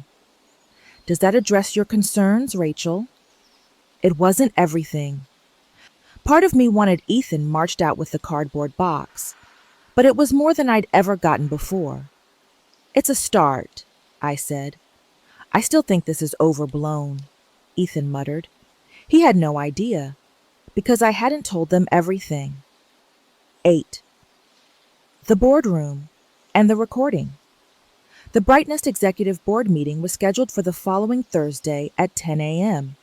Does that address your concerns, Rachel? It wasn't everything. Part of me wanted Ethan marched out with the cardboard box, but it was more than I'd ever gotten before. It's a start, I said. I still think this is overblown, Ethan muttered. He had no idea, because I hadn't told them everything. 8. The boardroom and the recording. The Bright Nest Executive Board meeting was scheduled for the following Thursday at 10 a.m.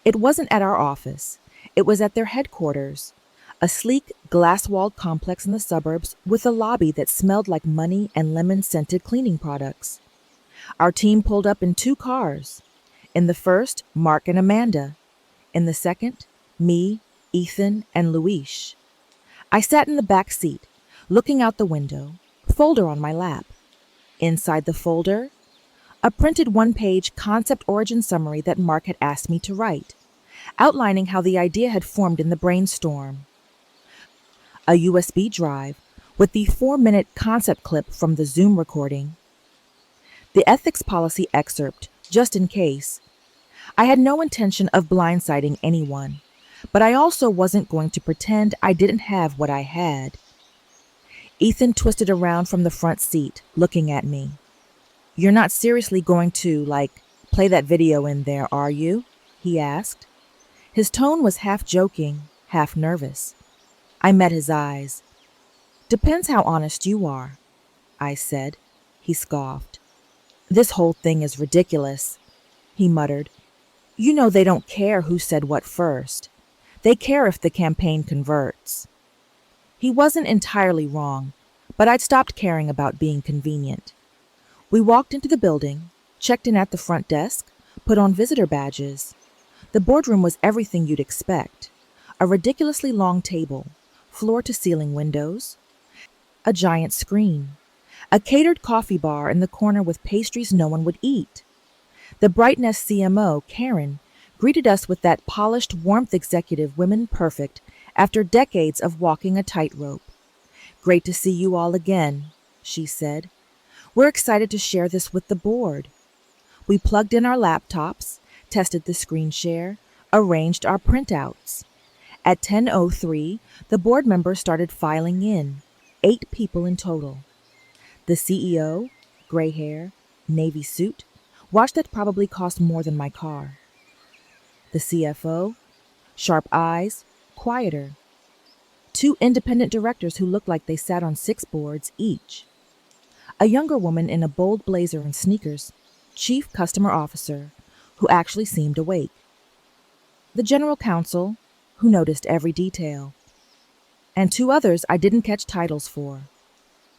It wasn't at our office. It was at their headquarters, a sleek, glass-walled complex in the suburbs with a lobby that smelled like money and lemon-scented cleaning products. Our team pulled up in 2 cars. In the first, Mark and Amanda. In the second, me, Ethan, and Luis. I sat in the back seat, looking out the window, folder on my lap. Inside the folder, a printed 1-page concept origin summary that Mark had asked me to write, outlining how the idea had formed in the brainstorm. A USB drive with the 4-minute concept clip from the Zoom recording. The ethics policy excerpt, just in case. I had no intention of blindsiding anyone, but I also wasn't going to pretend I didn't have what I had. Ethan twisted around from the front seat, looking at me. You're not seriously going to, play that video in there, are you? He asked. His tone was half joking, half nervous. I met his eyes. Depends how honest you are, I said. He scoffed. This whole thing is ridiculous, he muttered. You know they don't care who said what first. They care if the campaign converts. He wasn't entirely wrong, but I'd stopped caring about being convenient. We walked into the building, checked in at the front desk, put on visitor badges. The boardroom was everything you'd expect. A ridiculously long table, floor-to-ceiling windows, a giant screen, a catered coffee bar in the corner with pastries no one would eat. The Bright Nest CMO, Karen, greeted us with that polished warmth executive women perfect after decades of walking a tightrope. Great to see you all again, she said. We're excited to share this with the board. We plugged in our laptops, tested the screen share, arranged our printouts. At 10:03, the board members started filing in, 8 people in total. The CEO, gray hair, navy suit, watch that probably cost more than my car. The CFO, sharp eyes, quieter. 2 independent directors who looked like they sat on 6 boards each. A younger woman in a bold blazer and sneakers. chief customer officer, who actually seemed awake, the general counsel, who noticed every detail, and two others I didn't catch titles for.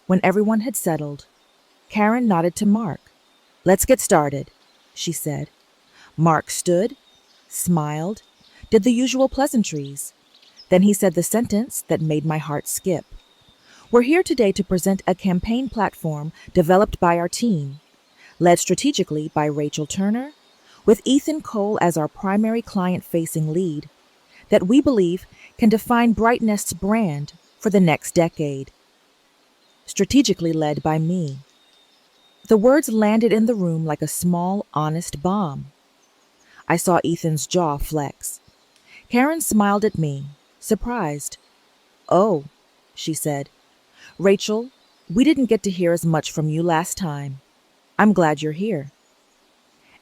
When everyone had settled, Karen nodded to Mark. "Let's get started," she said. Mark stood, smiled, did the usual pleasantries. Then he said the sentence that made my heart skip. "We're here today to present a campaign platform developed by our team, led strategically by Rachel Turner, with Ethan Cole as our primary client-facing lead, that we believe can define Brightnest's brand for the next decade. Strategically led by me." The words landed in the room like a small, honest bomb. I saw Ethan's jaw flex. Karen smiled at me, surprised. "Oh," she said. "Rachel, we didn't get to hear as much from you last time. I'm glad you're here."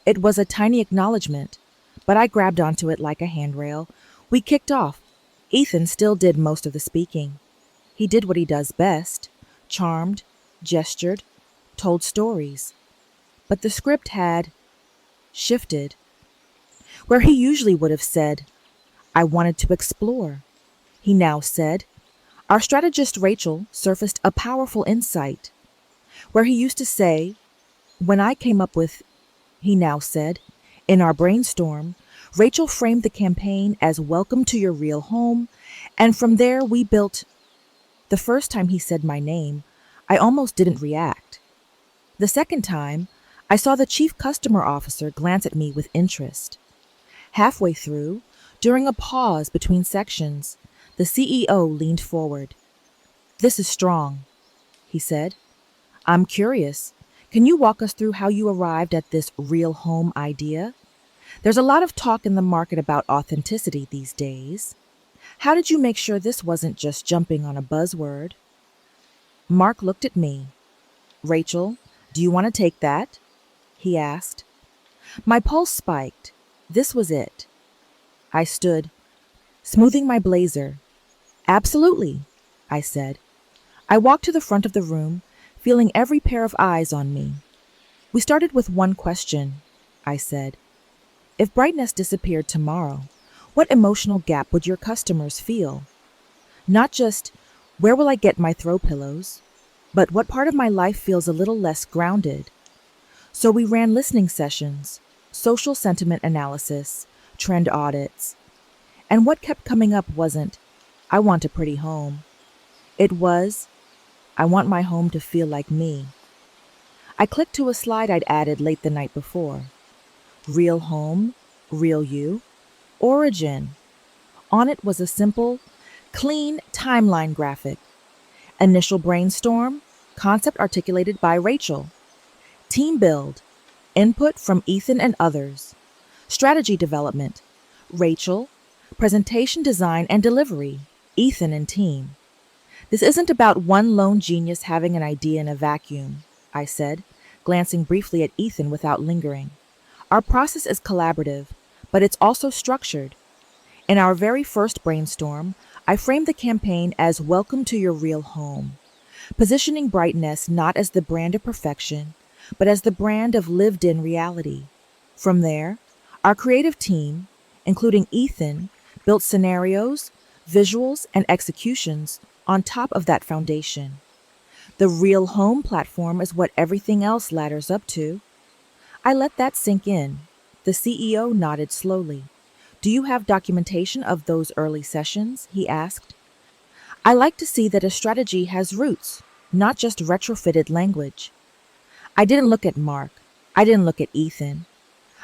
It was a tiny acknowledgement, but I grabbed onto it like a handrail. We kicked off. Ethan still did most of the speaking. He did what he does best: charmed, gestured, told stories. But the script had shifted. Where he usually would have said, "I wanted to explore," he now said, "Our strategist Rachel surfaced a powerful insight." Where he used to say, "When I came up with," he now said, "In our brainstorm, Rachel framed the campaign as welcome to your real home, and from there we built." The first time he said my name, I almost didn't react. The second time, I saw the chief customer officer glance at me with interest. Halfway through, during a pause between sections, the CEO leaned forward. "This is strong," he said. "I'm curious. Can you walk us through how you arrived at this real home idea? There's a lot of talk in the market about authenticity these days. How did you make sure this wasn't just jumping on a buzzword?" Mark looked at me. "Rachel, do you want to take that?" he asked. My pulse spiked. This was it. I stood, smoothing my blazer. "Absolutely," I said. I walked to the front of the room, feeling every pair of eyes on me. "We started with one question," I said. "If Brightness disappeared tomorrow, what emotional gap would your customers feel? Not just, where will I get my throw pillows, but what part of my life feels a little less grounded?" So we ran listening sessions, social sentiment analysis, trend audits. And what kept coming up wasn't, "I want a pretty home." It was, "I want my home to feel like me." I clicked to a slide I'd added late the night before. Real home, real you, origin. On it was a simple, clean timeline graphic. Initial brainstorm, concept articulated by Rachel. Team build, input from Ethan and others. Strategy development, Rachel. Presentation design and delivery, Ethan and team. "This isn't about one lone genius having an idea in a vacuum," I said, glancing briefly at Ethan without lingering. "Our process is collaborative, but it's also structured. In our very first brainstorm, I framed the campaign as welcome to your real home, positioning Brightness not as the brand of perfection, but as the brand of lived-in reality. From there, our creative team, including Ethan, built scenarios, visuals, and executions on top of that foundation. The real home platform is what everything else ladders up to." I let that sink in. The CEO nodded slowly. "Do you have documentation of those early sessions?" he asked. "I like to see that a strategy has roots, not just retrofitted language." I didn't look at Mark. I didn't look at Ethan.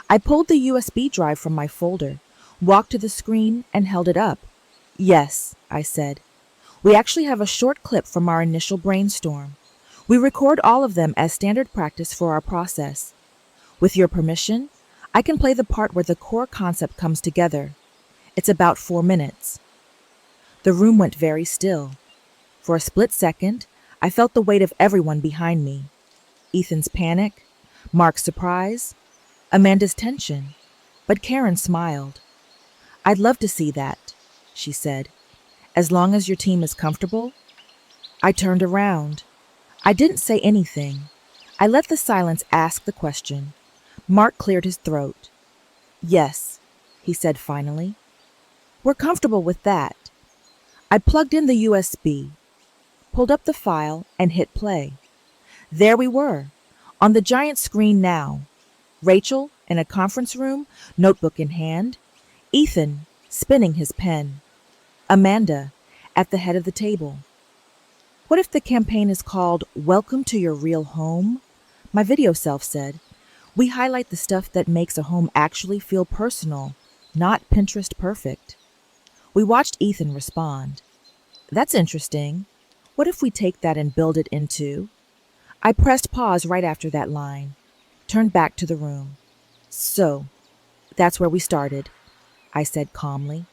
I pulled the USB drive from my folder, walked to the screen, and held it up. "Yes," I said. "We actually have a short clip from our initial brainstorm. We record all of them as standard practice for our process. With your permission, I can play the part where the core concept comes together. It's about 4 minutes." The room went very still. For a split second, I felt the weight of everyone behind me. Ethan's panic, Mark's surprise, Amanda's tension. But Karen smiled. "I'd love to see that," she said. "As long as your team is comfortable." I turned around. I didn't say anything. I let the silence ask the question. Mark cleared his throat. Yes, he said finally. We're comfortable with that. I plugged in the USB, pulled up the file, and hit play. There we were, on the giant screen now. Rachel in a conference room, notebook in hand. Ethan spinning his pen. Amanda at the head of the table. What if the campaign is called Welcome to Your Real Home? My video self said. We highlight the stuff that makes a home actually feel personal, not Pinterest perfect. We watched Ethan respond. That's interesting. What if we take that and build it into? I pressed pause right after that line, turned back to the room. So, that's where we started, I said calmly.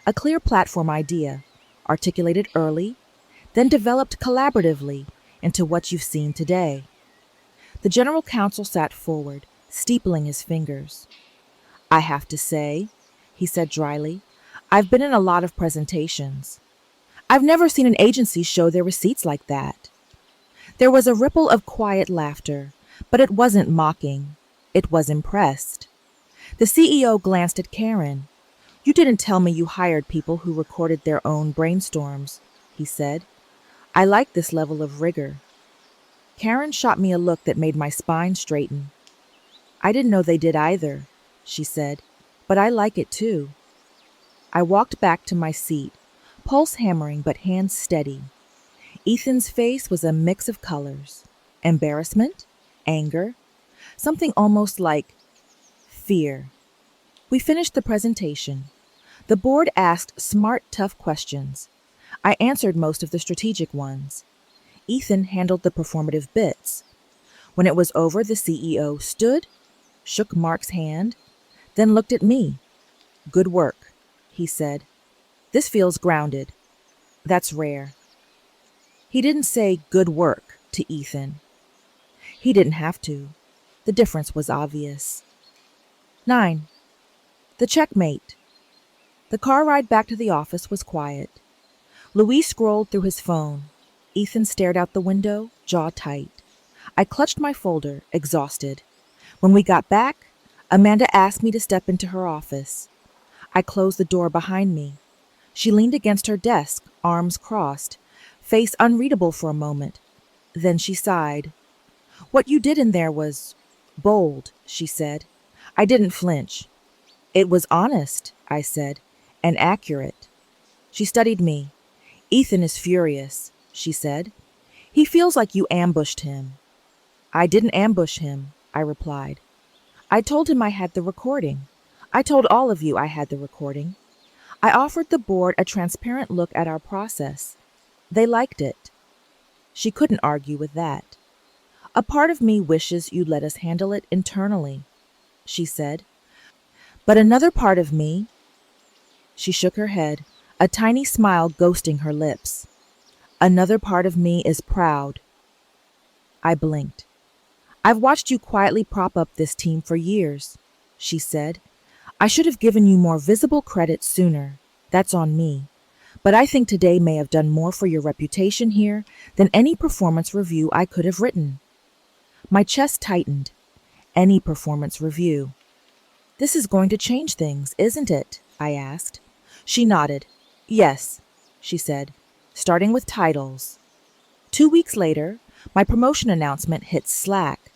A clear platform idea, articulated early, then developed collaboratively into what you've seen today. The general counsel sat forward, steepling his fingers. I have to say, he said dryly, I've been in a lot of presentations. I've never seen an agency show their receipts like that. There was a ripple of quiet laughter, but it wasn't mocking. It was impressed. The CEO glanced at Karen. You didn't tell me you hired people who recorded their own brainstorms, he said. I like this level of rigor. Karen shot me a look that made my spine straighten. I didn't know they did either, she said, but I like it too. I walked back to my seat, pulse hammering but hands steady. Ethan's face was a mix of colors. Embarrassment, anger, something almost like fear. We finished the presentation. The board asked smart, tough questions. I answered most of the strategic ones. Ethan handled the performative bits. When it was over, the CEO stood, shook Mark's hand, then looked at me. Good work, he said. This feels grounded. That's rare. He didn't say good work to Ethan. He didn't have to. The difference was obvious. 9. The checkmate. The car ride back to the office was quiet. Louis scrolled through his phone. Ethan stared out the window, jaw tight. I clutched my folder, exhausted. When we got back, Amanda asked me to step into her office. I closed the door behind me. She leaned against her desk, arms crossed, face unreadable for a moment. Then she sighed. What you did in there was bold, she said. I didn't flinch. It was honest, I said, and accurate. She studied me. Ethan is furious, she said. He feels like you ambushed him. I didn't ambush him, I replied. I told him I had the recording. I told all of you I had the recording. I offered the board a transparent look at our process. They liked it. She couldn't argue with that. A part of me wishes you'd let us handle it internally, she said. But another part of me, she shook her head, a tiny smile ghosting her lips. Another part of me is proud. I blinked. I've watched you quietly prop up this team for years, she said. I should have given you more visible credit sooner. That's on me. But I think today may have done more for your reputation here than any performance review I could have written. My chest tightened. Any performance review. This is going to change things, isn't it? I asked. She nodded. Yes, she said, starting with titles. 2 weeks later, my promotion announcement hit Slack.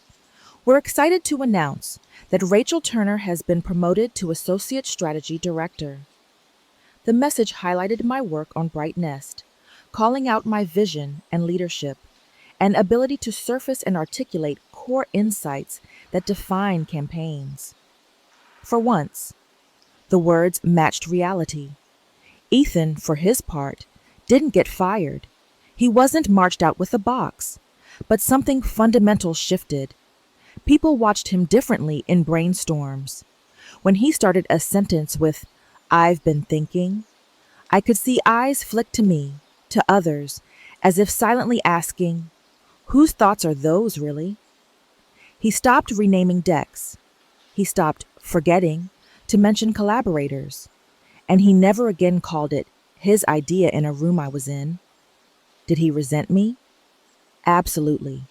We're excited to announce that Rachel Turner has been promoted to Associate Strategy Director. The message highlighted my work on Bright Nest, calling out my vision and leadership, and ability to surface and articulate core insights that define campaigns. For once, the words matched reality. Ethan, for his part, didn't get fired. He wasn't marched out with a box, but something fundamental shifted. People watched him differently in brainstorms. When he started a sentence with, I've been thinking, I could see eyes flick to me, to others, as if silently asking, whose thoughts are those really? He stopped renaming decks. He stopped forgetting to mention collaborators. And he never again called it his idea in a room I was in. Did he resent me? Absolutely.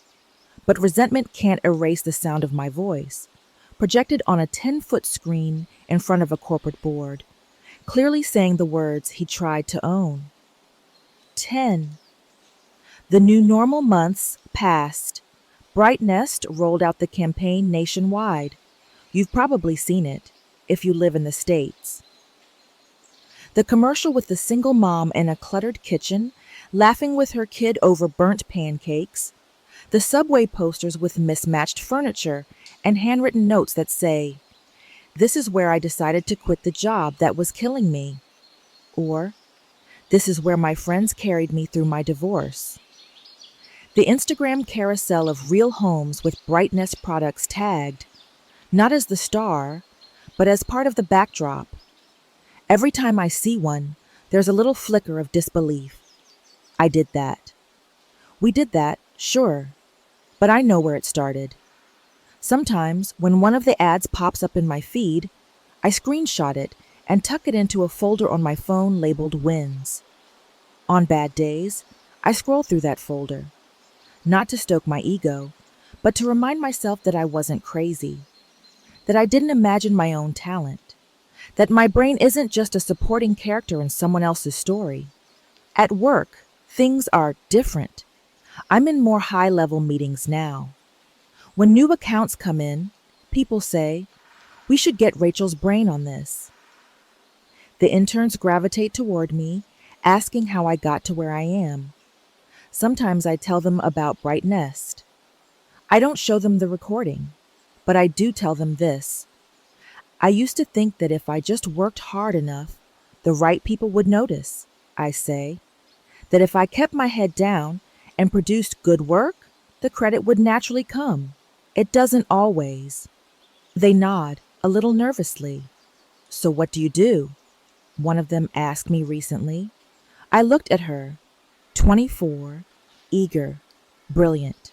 But resentment can't erase the sound of my voice. projected on a 10-foot screen in front of a corporate board, clearly saying the words he tried to own. 10. The new normal months passed. Bright Nest rolled out the campaign nationwide. You've probably seen it, if you live in the States. The commercial with the single mom in a cluttered kitchen, laughing with her kid over burnt pancakes. The subway posters with mismatched furniture and handwritten notes that say, "This is where I decided to quit the job that was killing me." Or, "This is where my friends carried me through my divorce." The Instagram carousel of real homes with Bright Nest products tagged, not as the star, but as part of the backdrop. Every time I see one, there's a little flicker of disbelief. I did that. We did that, sure, but I know where it started. Sometimes, when one of the ads pops up in my feed, I screenshot it and tuck it into a folder on my phone labeled Wins. On bad days, I scroll through that folder, not to stoke my ego, but to remind myself that I wasn't crazy, that I didn't imagine my own talent, that my brain isn't just a supporting character in someone else's story. At work, things are different. I'm in more high-level meetings now. When new accounts come in, people say, "We should get Rachel's brain on this." The interns gravitate toward me, asking how I got to where I am. Sometimes I tell them about Bright Nest. I don't show them the recording, but I do tell them this. I used to think that if I just worked hard enough, the right people would notice, I say. That if I kept my head down and produced good work, the credit would naturally come. It doesn't always. They nod, a little nervously. "So what do you do?" one of them asked me recently. I looked at her, 24, eager, brilliant,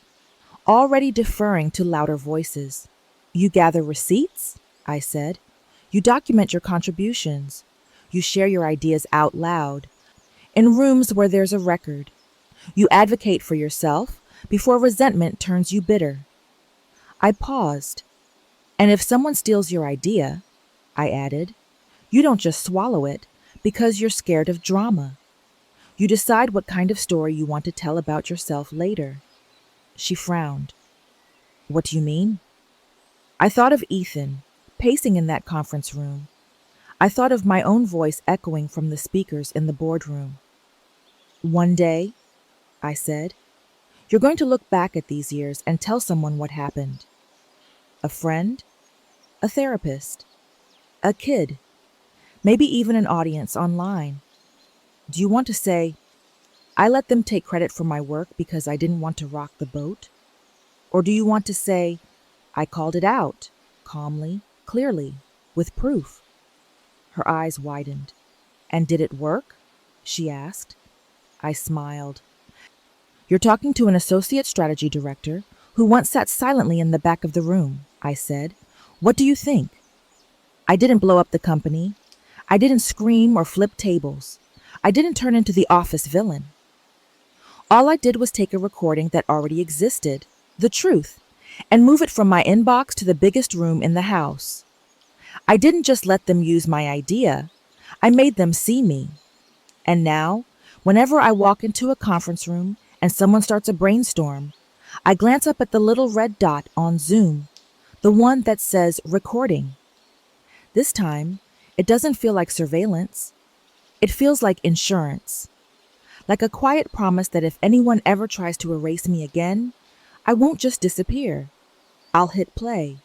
already deferring to louder voices. "You gather receipts?" I said. "You document your contributions. You share your ideas out loud, in rooms where there's a record. You advocate for yourself before resentment turns you bitter." I paused. "And if someone steals your idea," I added, "you don't just swallow it because you're scared of drama. You decide what kind of story you want to tell about yourself later." She frowned. "What do you mean?" I thought of Ethan, pacing in that conference room. I thought of my own voice echoing from the speakers in the boardroom. "One day," I said, "you're going to look back at these years and tell someone what happened. A friend, a therapist, a kid, maybe even an audience online. Do you want to say, 'I let them take credit for my work because I didn't want to rock the boat'? Or do you want to say, 'I called it out, calmly, clearly, with proof'?" Her eyes widened. "And did it work?" she asked. I smiled. "You're talking to an associate strategy director who once sat silently in the back of the room," I said. "What do you think? I didn't blow up the company. I didn't scream or flip tables. I didn't turn into the office villain. All I did was take a recording that already existed, the truth, and move it from my inbox to the biggest room in the house. I didn't just let them use my idea. I made them see me. And now, whenever I walk into a conference room and someone starts a brainstorm, I glance up at the little red dot on Zoom, the one that says recording. This time, it doesn't feel like surveillance. It feels like insurance. Like a quiet promise that if anyone ever tries to erase me again, I won't just disappear. I'll hit play.